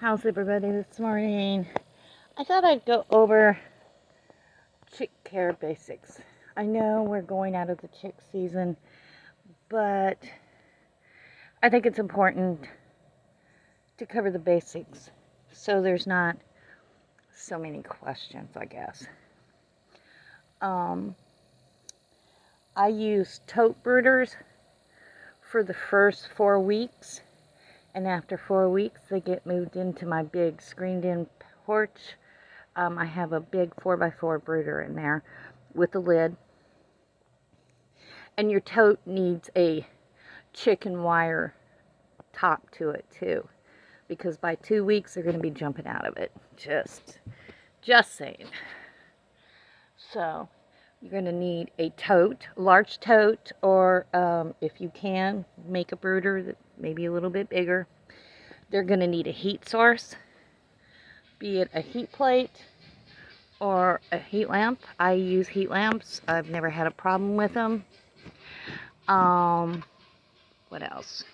How's everybody this morning? I thought I'd go over chick care basics. I know we're going out of the chick season, but I think it's important to cover the basics so there's not so many questions, I guess. Um, I use tote brooders for the first 4 weeks, and after 4 weeks, they get moved into my big screened-in porch. I have a big 4x4 brooder in there with a lid. And your tote needs a chicken wire top to it too, because by 2 weeks they're going to be jumping out of it. Just saying. So you're going to need a tote, large tote, or if you can, make a brooder that maybe a little bit bigger. They're going to need a heat source, be it a heat plate or a heat lamp. I use heat lamps. I've never had a problem with them. What else?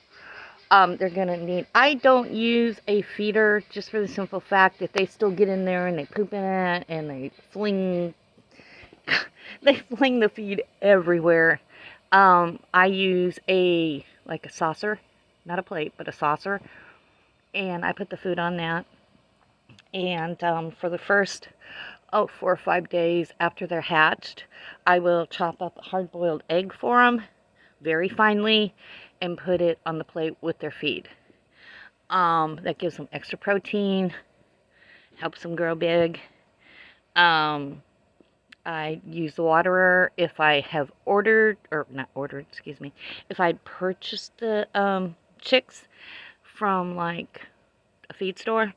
They're going to need, I don't use a feeder just for the simple fact that they still get in there and they poop in it and they fling, they fling the feed everywhere. I use like a saucer, not a plate, but a saucer, and I put the food on that. And for the first 4 or 5 days after they're hatched, I will chop up a hard-boiled egg for them very finely and put it on the plate with their feed. That gives them extra protein, helps them grow big. I use the waterer if I have ordered, or not ordered, excuse me, if I purchased the chicks from like a feed store,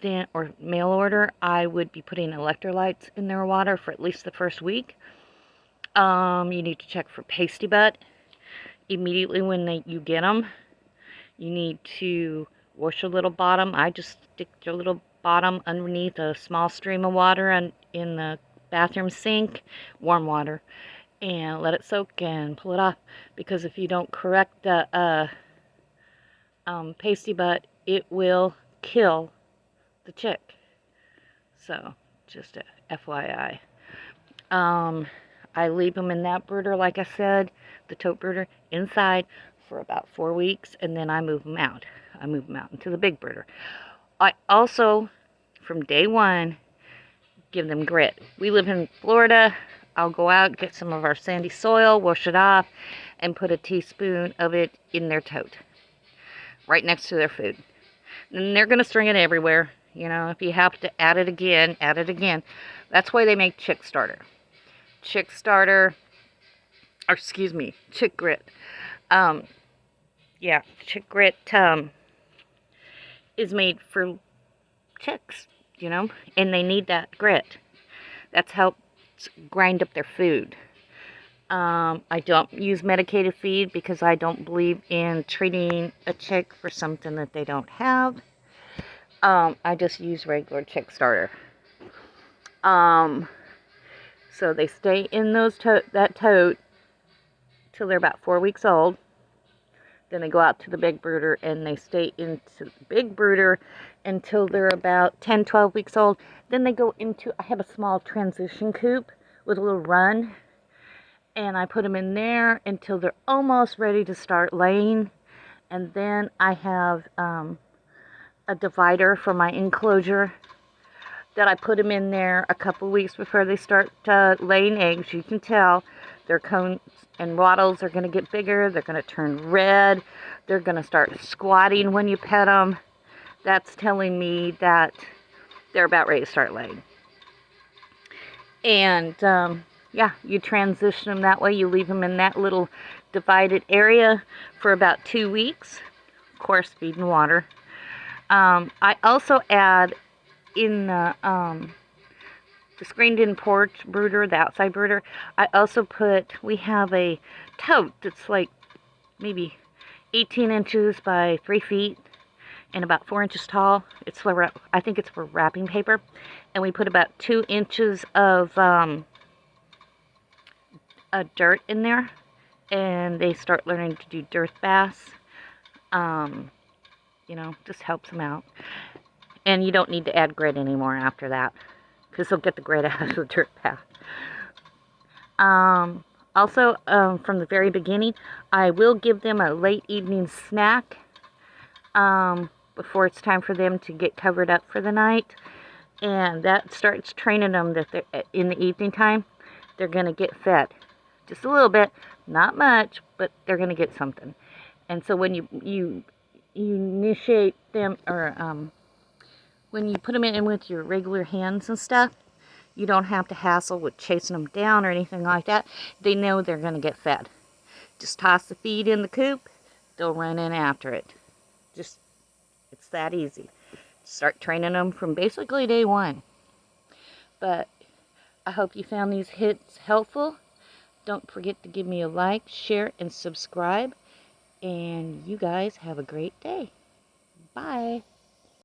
then, or mail order, I would be putting electrolytes in their water for at least the first week. You need to check for pasty butt immediately when you get them. You need to wash your little bottom. I just stick your little bottom underneath a small stream of water in the bathroom sink, warm water, and let it soak and pull it off. Because if you don't correct the pasty butt, it will kill the chick. So, just a FYI. I leave them in that brooder, like I said, the tote brooder, inside for about 4 weeks, and then I move them out. I move them out into the big brooder. I also, from day one, give them grit. We live in Florida. I'll go out, get some of our sandy soil, wash it off, and put a teaspoon of it in their tote, right next to their food. And they're going to string it everywhere. You know, if you have to add it again, add it again. That's why they make chick starter. Chick starter, or excuse me, chick grit. Yeah, chick grit is made for chicks, you know, and they need that grit. That's helps grind up their food. I don't use medicated feed because I don't believe in treating a chick for something that they don't have. I just use regular chick starter. So they stay in that tote till they're about 4 weeks old. Then they go out to the big brooder and they stay into the big brooder until they're about 10, 12 weeks old. Then they go into, I have a small transition coop with a little run, and I put them in there until they're almost ready to start laying. And then I have a divider for my enclosure that I put them in there a couple weeks before they start laying eggs. You can tell their cones and wattles are going to get bigger. They're going to turn red. They're going to start squatting when you pet them. That's telling me that they're about ready to start laying. And yeah, you transition them that way. You leave them in that little divided area for about 2 weeks. Of course, feed and water. I also add in the screened-in porch brooder, the outside brooder, I also we have a tote that's like maybe 18 inches by 3 feet and about 4 inches tall. I think it's for wrapping paper. And we put about 2 inches of dirt in there, and they start learning to do dirt baths. You know, just helps them out. And you don't need to add grit anymore after that, because they'll get the grit out of the dirt path. Also, from the very beginning, I will give them a late evening snack before it's time for them to get covered up for the night. And that starts training them that in the evening time, they're going to get fed. Just a little bit, not much, but they're going to get something. And so when you initiate them, or when you put them in with your regular hands and stuff, you don't have to hassle with chasing them down or anything like that. They know they're going to get fed. Just toss the feed in the coop, they'll run in after it. Just, it's that easy. Start training them from basically day one. But I hope you found these hits helpful. Don't forget to give me a like, share, and subscribe. And you guys have a great day. Bye.